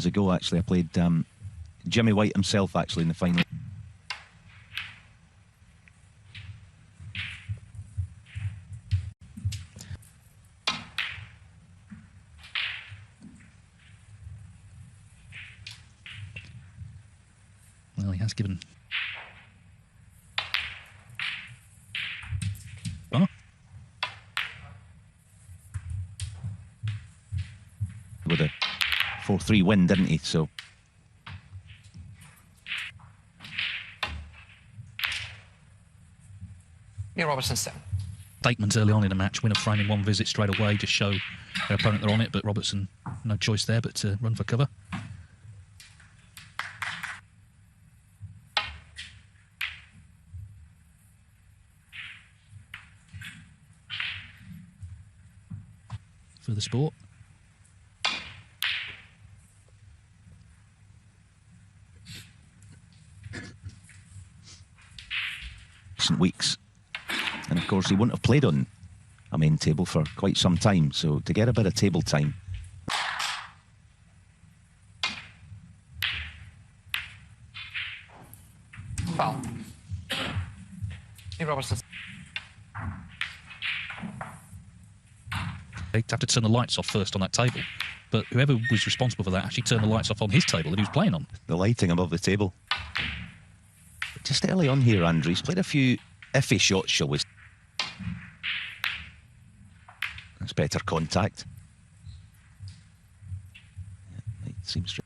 moons ago, actually. I played Jimmy White himself, actually, in the final. Well, he has given... Oh. With a 4-3 win, didn't he? So... Robertson 7. Statement early on in the match, win a frame in one visit straight away, just show their opponent they're on it, but Robertson, no choice there but to run for cover. For the sport. Recent weeks. And of course, he wouldn't have played on a main table for quite some time. So to get a bit of table time. Foul. Robertson. They'd have to turn the lights off first on that table. But whoever was responsible for that actually turned the lights off on his table that he was playing on. The lighting above the table. But just early on here, Andrews played a few iffy shots, shall we say. That's better contact. Yeah, it seems to...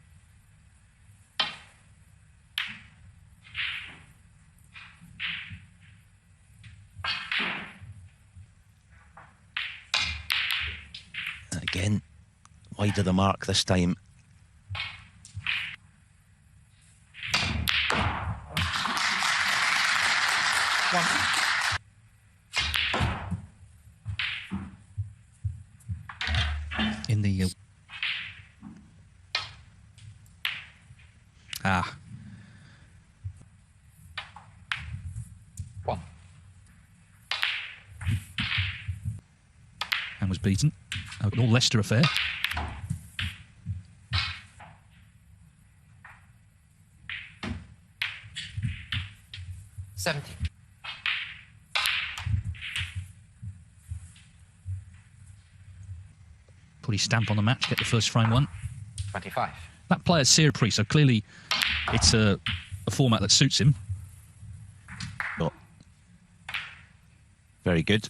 Again, wide of the mark this time. In the... One. And was beaten. An all Leicester affair. Put his stamp on the match, get the first frame won. 25. That player's Siri, so clearly it's a format that suits him. Oh. Very good.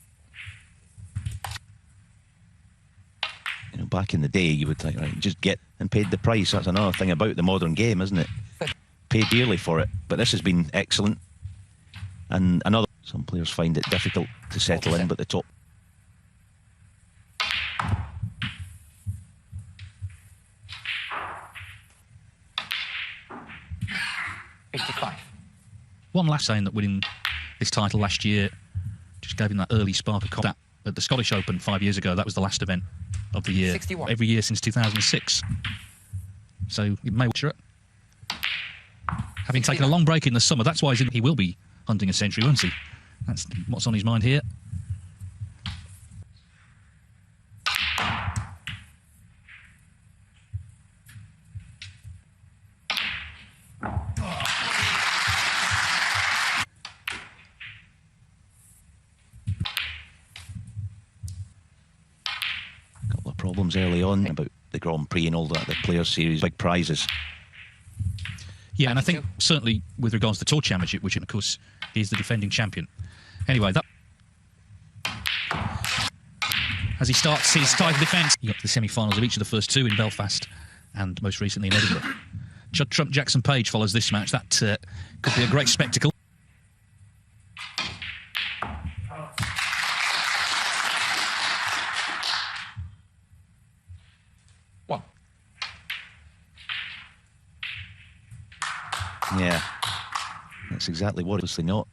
You know, back in the day, you would think, right, just get and paid the price. That's another thing about the modern game, isn't it? Pay dearly for it. But this has been excellent. And another, some players find it difficult to settle in, but the top. One last saying that winning this title last year just gave him that early spark of confidence. At the Scottish Open 5 years ago, that was the last event of the year. 61. Every year since 2006. So it may watch it. Having taken a long break in the summer, that's why he will be hunting a century, won't he? That's what's on his mind here. Problems early on about the Grand Prix and all that, the Players' Series, big prizes. Yeah, and I think certainly with regards to the Tour Championship, which of course is the defending champion. Anyway, that as he starts his title defence, he got to the semi-finals of each of the first two in Belfast and most recently in Edinburgh. Judd Trump Jackson Page follows this match. That could be a great spectacle. Yeah, that's exactly what it's not.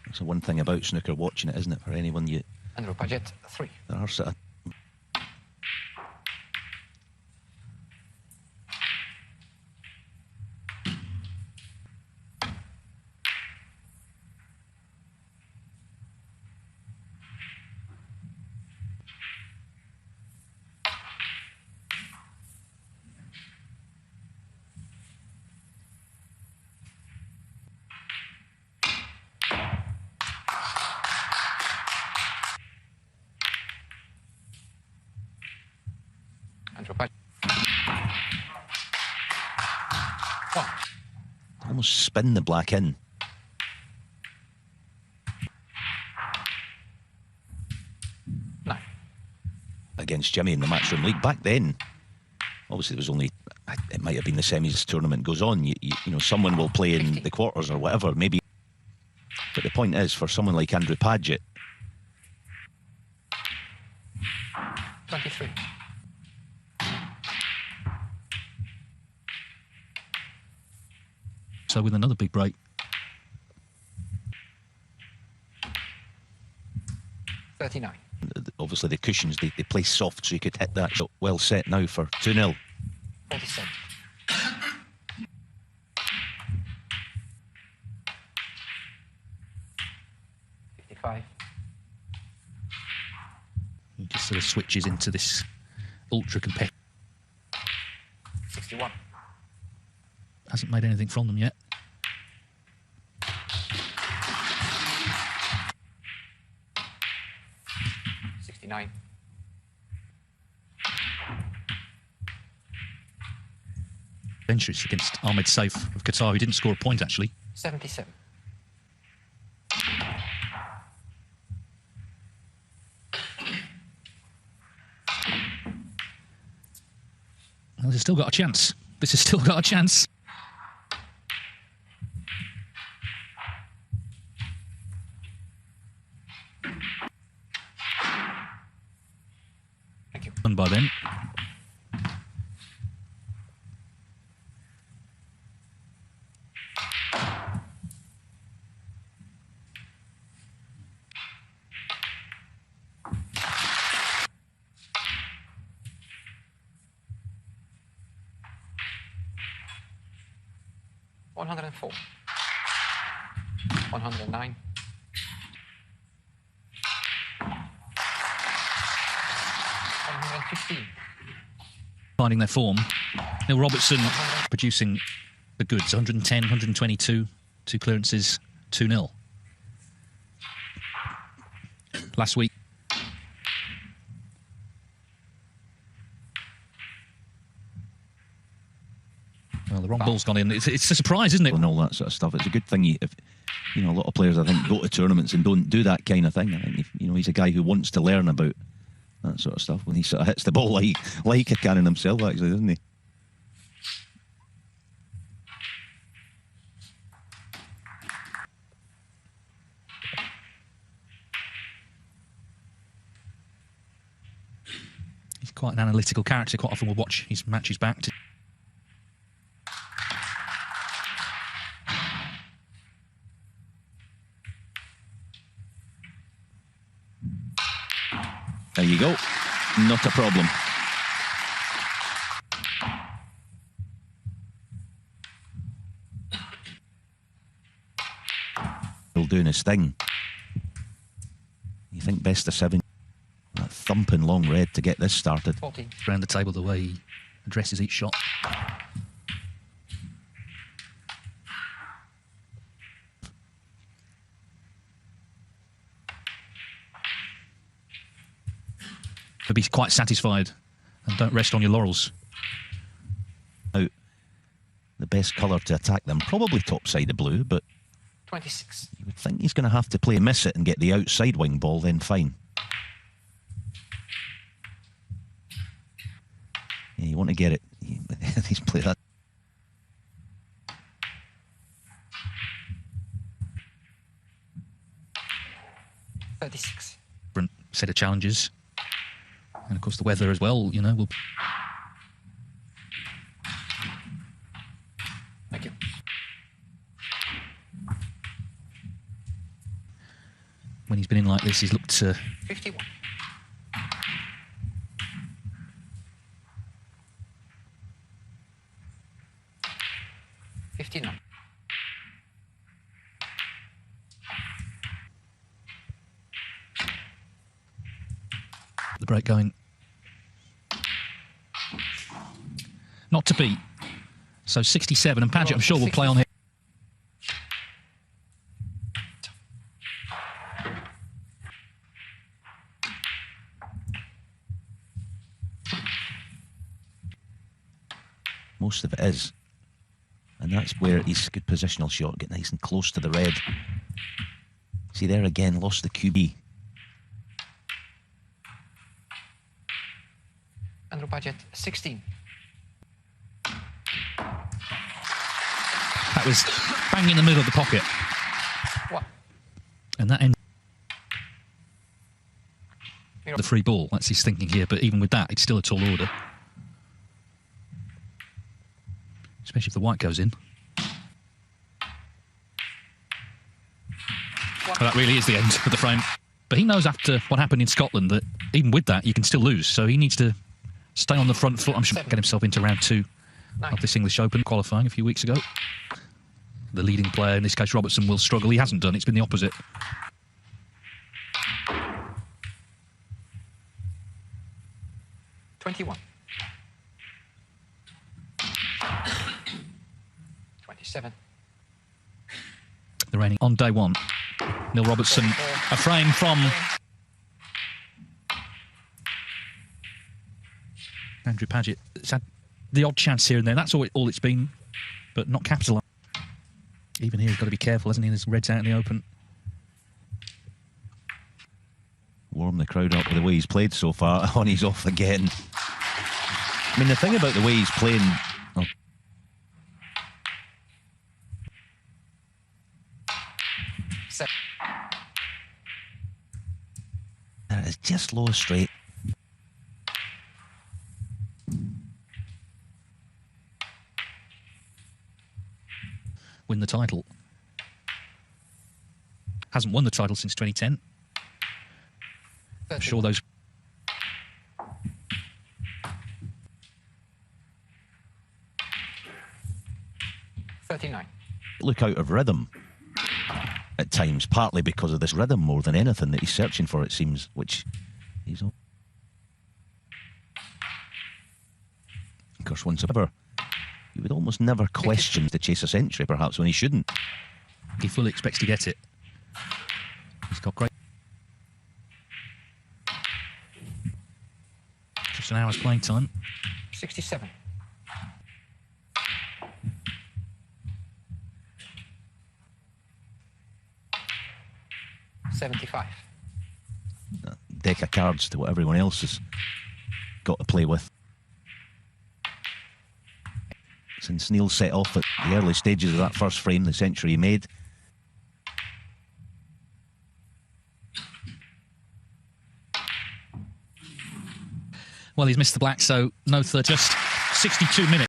That's the one thing about snooker watching it, isn't it? For anyone you... Andrew Pagget, 3. There are sort of... 1. Almost spin the black in. Nine. Against Jimmy in the Matchroom League. Back then, obviously, there was only, it might have been the semis tournament goes on. You know, someone will play in 50. the quarters or whatever, maybe. But the point is, for someone like Andrew Pagget, 23. So with another big break. 39. obviously the cushions, they play soft so you could hit that shot. Well set now for 2-0. 47. 55. He just sort of switches into this ultra competitive. 61. Hasn't made anything from them yet. Centuries against Ahmed Saif of Qatar, who didn't score a point actually. 77. Well, this has still got a chance. This has still got a chance. Thank you. Done by then. $104. 109. 115. Finding their form. Neil Robertson producing the goods. 110, 122, 2 clearances, 2-0. Last week. Well, the wrong ball's gone in. It's a surprise, isn't it? And all that sort of stuff. It's a good thing if a lot of players I think go to tournaments and don't do that kind of thing. I think he's a guy who wants to learn about that sort of stuff when he sort of hits the ball like a cannon himself, actually, doesn't he? He's quite an analytical character. Quite often we'll watch his matches back to. There you go. Not a problem. Still doing his thing. You think best of 7. That thumping long red to get this started. 14. Around the table the way he addresses each shot. To be quite satisfied and don't rest on your laurels. Now, the best colour to attack them, probably top side of blue, but 26. you would think he's going to have to play miss it and get the outside wing ball, then fine. Yeah, you want to get it. He's played that. $36. Different set of challenges. And of course the weather as well, will... Thank you. When he's been in like this, he's looked to... 51. $59. The break going. Not to beat. So 67, and Pagget, I'm sure, will play on here. Most of it is. And that's where he's good positional shot, get nice and close to the red. See there again, lost the QB. Andrew Pagget, 16. That was bang in the middle of the pocket. What? And that ended the free ball. That's his thinking here. But even with that, it's still a tall order. Especially if the white goes in. Well, that really is the end of the frame. But he knows after what happened in Scotland that even with that, you can still lose. So he needs to stay on the front foot. I'm sure get himself into round 2 of this English Open qualifying a few weeks ago. The leading player, in this case Robertson, will struggle. He hasn't done. It's been the opposite. $21. 27. The reigning on day 1. Neil Robertson, a frame from Andrew Pagget. It's had the odd chance here and there. That's all it's been, but not capitalised. Even here, he's got to be careful, hasn't he? There's reds out in the open. Warm the crowd up with the way he's played so far. On he's off again. I mean, the thing about the way he's playing... Oh. It's just low straight. Win the title. Hasn't won the title since 2010. I'm sure those... 39. Look out of rhythm at times, partly because of this rhythm more than anything that he's searching for, it seems, which he's on. Of course, once ever, you would almost never question to chase a century, perhaps, when he shouldn't. He fully expects to get it. He's got great... Just an hour's playing time. 67. $75. A deck of cards to what everyone else has got to play with. Since Neil set off at the early stages of that first frame, the century he made. Well, he's missed the black, so no third. Just 62 minutes.